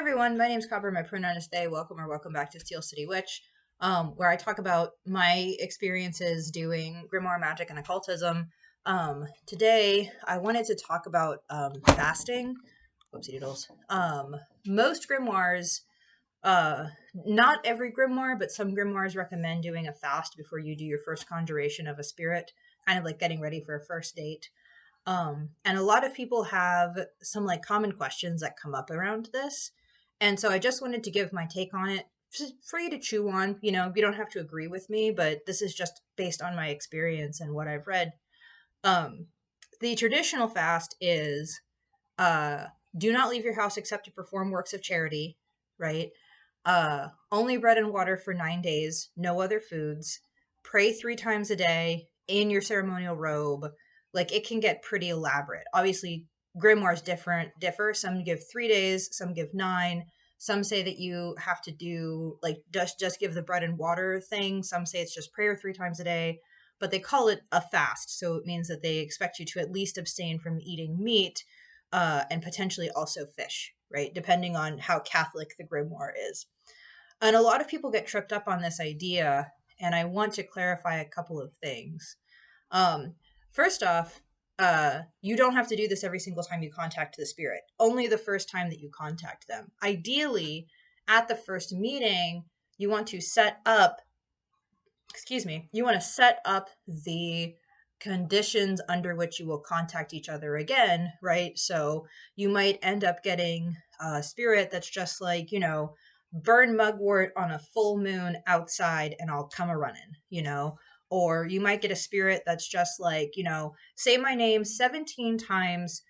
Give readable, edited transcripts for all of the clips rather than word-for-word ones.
everyone, my name's Copper, my pronoun is they. Welcome back to Steel City Witch, where I talk about my experiences doing grimoire magic and occultism. Today I wanted to talk about fasting. Whoopsie doodles. Most grimoires, uh, not every grimoire, but some grimoires recommend doing a fast before you do your first conjuration of a spirit, kind of like getting ready for a first date. And a lot of people have some like common questions that come up around this. And so I just wanted to give my take on it for you to chew on. You don't have to agree with me, but this is just based on my experience and what I've read. Um, the traditional fast is uh, do not leave your house except to perform works of charity, right? Only bread and water for 9 days, no other foods, pray 3 times a day in your ceremonial robe. Like it can get pretty elaborate. Obviously, grimoires differ. Some give 3 days, some give nine. Some say that you have to do like just give the bread and water thing. Some say it's just prayer 3 times a day, but they call it a fast. So it means that they expect you to at least abstain from eating meat, and potentially also fish, right? Depending on how Catholic the grimoire is. And a lot of people get tripped up on this idea, and I want to clarify a couple of things. Um, First off, you don't have to do this every single time you contact the spirit, only the first time that you contact them. Ideally, at the first meeting, you want to set up, you want to set up the conditions under which you will contact each other again, right? So you might end up getting a spirit that's just like, burn mugwort on a full moon outside and I'll come a running. Or you might get a spirit that's just like, say my name 17 times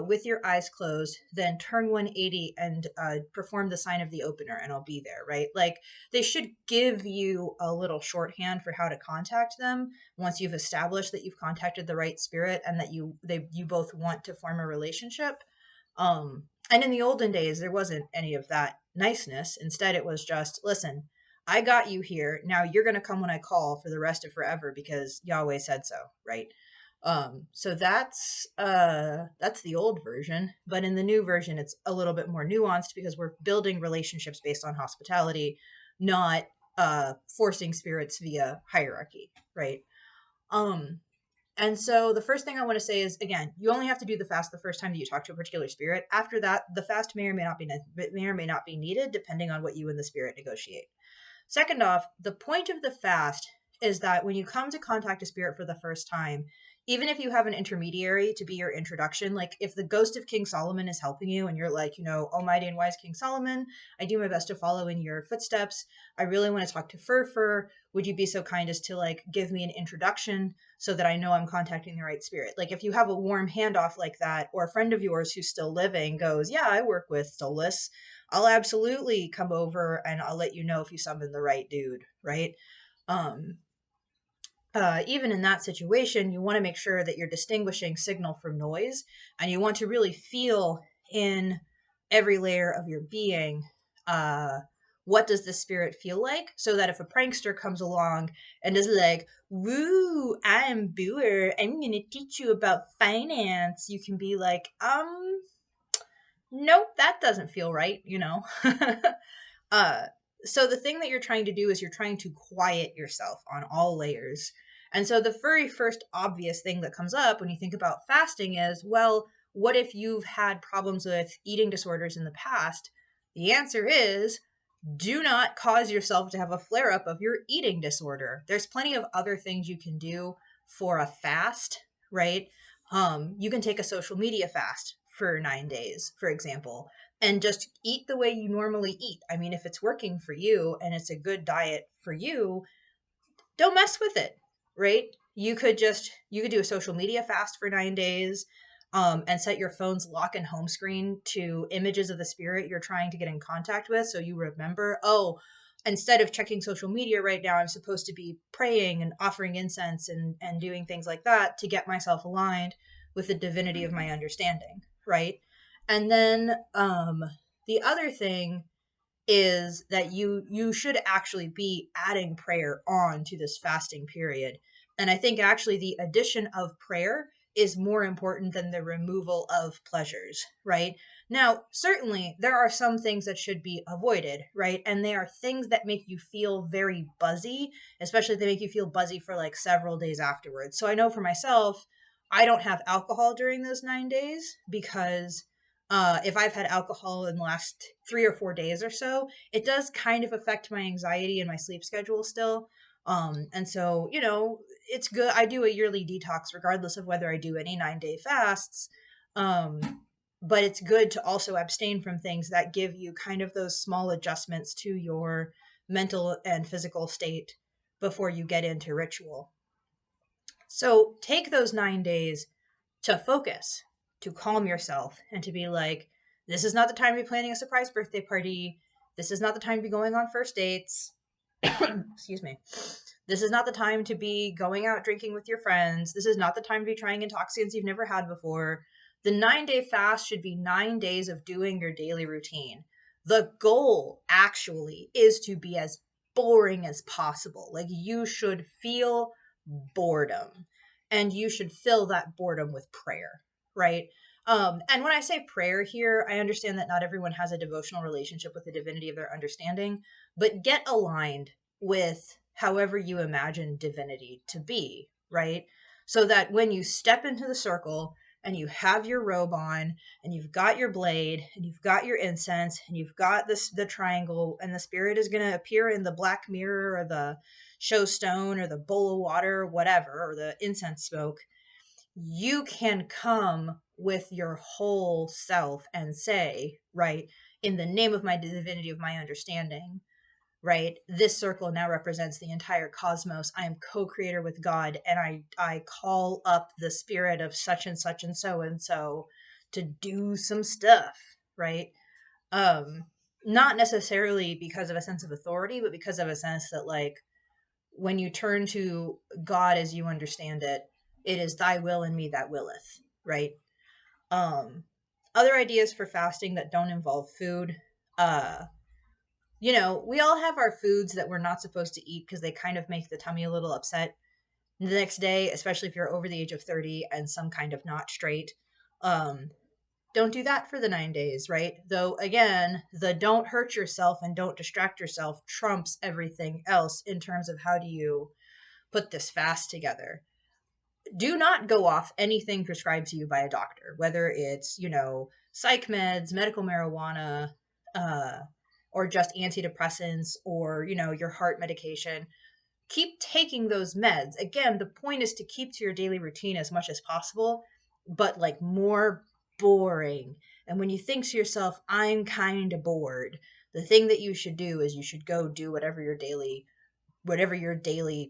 with your eyes closed, then turn 180 and perform the sign of the opener and I'll be there, right? Like they should give you a little shorthand for how to contact them once you've established that you've contacted the right spirit and that you both want to form a relationship. And in the olden days, there wasn't any of that niceness. Instead, it was just, listen, I got you here. Now you're going to come when I call for the rest of forever because Yahweh said so, right? So that's the old version, but in the new version, it's a little bit more nuanced because we're building relationships based on hospitality, not forcing spirits via hierarchy, right? Um, and so the first thing I want to say is, again, you only have to do the fast the first time that you talk to a particular spirit. After that, the fast may or may not be needed depending on what you and the spirit negotiate. Second off, the point of the fast is that when you come to contact a spirit for the first time, even if you have an intermediary to be your introduction, like if the ghost of King Solomon is helping you and you're like, Almighty and wise King Solomon, I do my best to follow in your footsteps. I really want to talk to Fur. Would you be so kind as to like give me an introduction so that I know I'm contacting the right spirit? Like if you have a warm handoff like that, or a friend of yours who's still living goes, yeah, I work with Solus, I'll absolutely come over and I'll let you know if you summon the right dude, right? Um, Even in that situation, you want to make sure that you're distinguishing signal from noise, and you want to really feel in every layer of your being, what does the spirit feel like, so that if a prankster comes along and is like, woo, I'm Booer, I'm gonna teach you about finance, you can be like, nope, that doesn't feel right. uh, so the thing that you're trying to do is you're trying to quiet yourself on all layers. And so the very first obvious thing that comes up when you think about fasting is, well, what if you've had problems with eating disorders in the past? The answer is, do not cause yourself to have a flare up of your eating disorder. There's plenty of other things you can do for a fast, right? You can take a social media fast for 9 days, for example, and just eat the way you normally eat. I mean, if it's working for you and it's a good diet for you, don't mess with it, right? You could do a social media fast for 9 days, and set your phone's lock and home screen to images of the spirit you're trying to get in contact with, so you remember, oh, instead of checking social media right now, I'm supposed to be praying and offering incense and doing things like that to get myself aligned with the divinity of my understanding, right? And then the other thing is that you should actually be adding prayer on to this fasting period. And I think actually the addition of prayer is more important than the removal of pleasures, right? Now, certainly there are some things that should be avoided, right? And they are things that make you feel very buzzy, especially if they make you feel buzzy for like several days afterwards. So I know for myself, I don't have alcohol during those 9 days because if I've had alcohol in the last 3 or 4 days or so, it does kind of affect my anxiety and my sleep schedule still. And so, it's good. I do a yearly detox regardless of whether I do any 9 day fasts. But it's good to also abstain from things that give you kind of those small adjustments to your mental and physical state before you get into ritual. So take those 9 days to focus, to calm yourself, and to be like, this is not the time to be planning a surprise birthday party. This is not the time to be going on first dates. Excuse me. This is not the time to be going out drinking with your friends. This is not the time to be trying intoxicants you've never had before. The 9 day fast should be 9 days of doing your daily routine. The goal actually is to be as boring as possible. Like, you should feel boredom, and you should fill that boredom with prayer, right? And when I say prayer here, I understand that not everyone has a devotional relationship with the divinity of their understanding, but get aligned with however you imagine divinity to be, right? So that when you step into the circle and you have your robe on and you've got your blade and you've got your incense and you've got the triangle, and the spirit is going to appear in the black mirror or the show stone or the bowl of water or whatever, or the incense smoke, you can come with your whole self and say, right, in the name of my divinity of my understanding, right, this circle now represents the entire cosmos. I am co-creator with God, and I call up the spirit of such and so to do some stuff, right? um Not necessarily because of a sense of authority, but because of a sense that, like, when you turn to God as you understand it, it is thy will in me that willeth, right? Um, Other ideas for fasting that don't involve food. Uh, we all have our foods that we're not supposed to eat because they kind of make the tummy a little upset the next day, especially if you're over the age of 30 and some kind of not straight. Um, don't do that for the 9 days, right? Though, again, the don't hurt yourself and don't distract yourself trumps everything else in terms of how do you put this fast together. Do not go off anything prescribed to you by a doctor, whether it's, psych meds, medical marijuana, uh, or just antidepressants, or, your heart medication. Keep taking those meds. Again, the point is to keep to your daily routine as much as possible, but like more boring. And when you think to yourself, I'm kind of bored, the thing that you should do is you should go do whatever your daily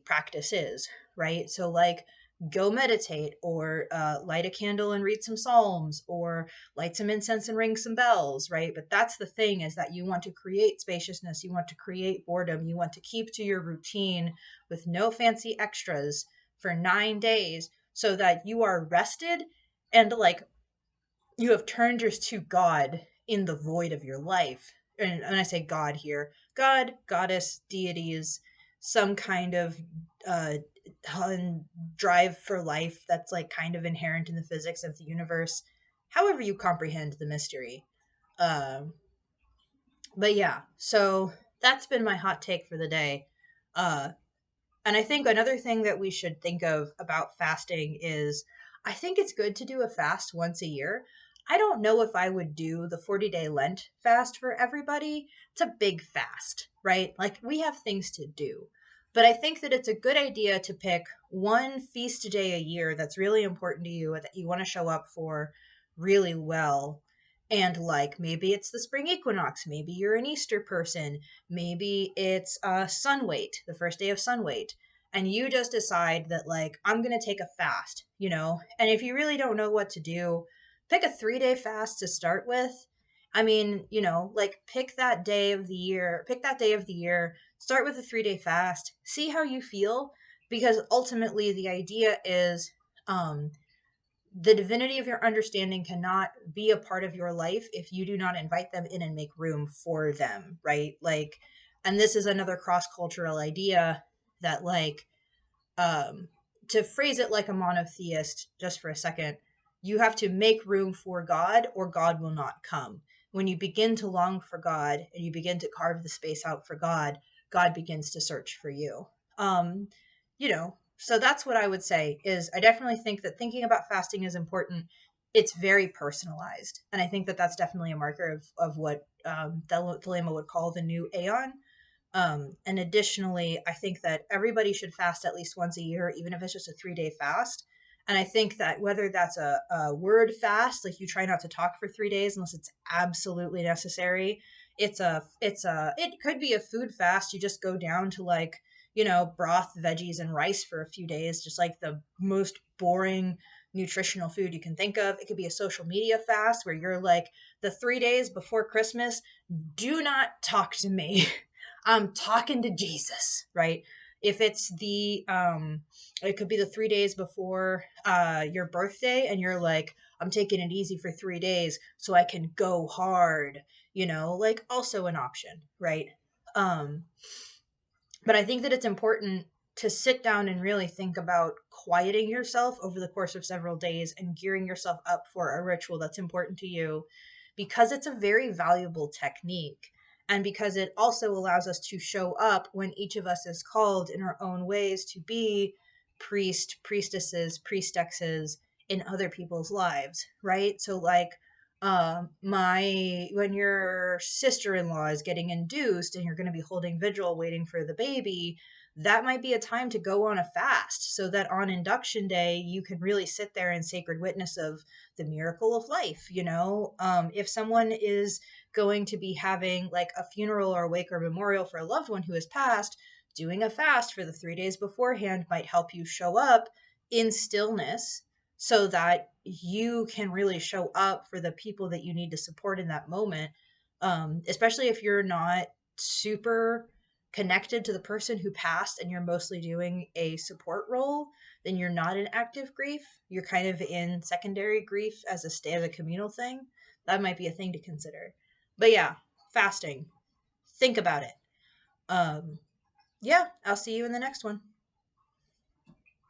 practice is, right? So, like, go meditate, or light a candle and read some psalms, or light some incense and ring some bells, right? But that's the thing, is that you want to create spaciousness, you want to create boredom, you want to keep to your routine with no fancy extras for 9 days, so that you are rested and, like, you have turned yours to God in the void of your life. And when I say God here, God, goddess, deities, some kind of uh, drive for life that's like kind of inherent in the physics of the universe, however you comprehend the mystery. Um, but yeah, so that's been my hot take for the day. Uh, and I think another thing that we should think of about fasting is, I think it's good to do a fast once a year. I don't know if I would do the 40-day Lent fast for everybody. It's a big fast, right? Like, we have things to do. But I think that it's a good idea to pick one feast day a year that's really important to you and that you want to show up for really well. And, like, maybe it's the spring equinox, maybe you're an Easter person, maybe it's sun wait, the first day of sun wait, and you just decide that, like, I'm going to take a fast, And if you really don't know what to do, pick a 3 day fast to start with. I mean, like, pick that day of the year, start with a 3 day fast, see how you feel, because ultimately the idea is, the divinity of your understanding cannot be a part of your life if you do not invite them in and make room for them, right? Like, and this is another cross cultural idea that, like, um, to phrase it like a monotheist just for a second, you have to make room for God or God will not come. When you begin to long for God and you begin to carve the space out for God, God begins to search for you. Um, so that's what I would say is I definitely think that thinking about fasting is important. It's very personalized. And I think that that's definitely a marker of what Thelema would call the new aeon. And additionally, I think that everybody should fast at least once a year, even if it's just a 3 day fast. And I think that whether that's a word fast, like you try not to talk for 3 days unless it's absolutely necessary. It could be a food fast. You just go down to like, broth, veggies, and rice for a few days, just like the most boring nutritional food you can think of. It could be a social media fast where you're like, the 3 days before Christmas, do not talk to me. I'm talking to Jesus, right? If it's it could be the 3 days before your birthday, and you're like, I'm taking it easy for 3 days so I can go hard, like also an option, right? Um, but I think that it's important to sit down and really think about quieting yourself over the course of several days and gearing yourself up for a ritual that's important to you because it's a very valuable technique. And because it also allows us to show up when each of us is called in our own ways to be priest, priestesses, priestesses in other people's lives, right? So, like, my when your sister-in-law is getting induced and you're going to be holding vigil waiting for the baby, that might be a time to go on a fast so that on induction day you can really sit there in sacred witness of the miracle of life. If someone is going to be having like a funeral or a wake or memorial for a loved one who has passed, doing a fast for the 3 days beforehand might help you show up in stillness so that you can really show up for the people that you need to support in that moment. Especially if you're not super connected to the person who passed and you're mostly doing a support role, then you're not in active grief. You're kind of in secondary grief as a communal thing. That might be a thing to consider. But yeah, fasting. Think about it. Yeah, I'll see you in the next one.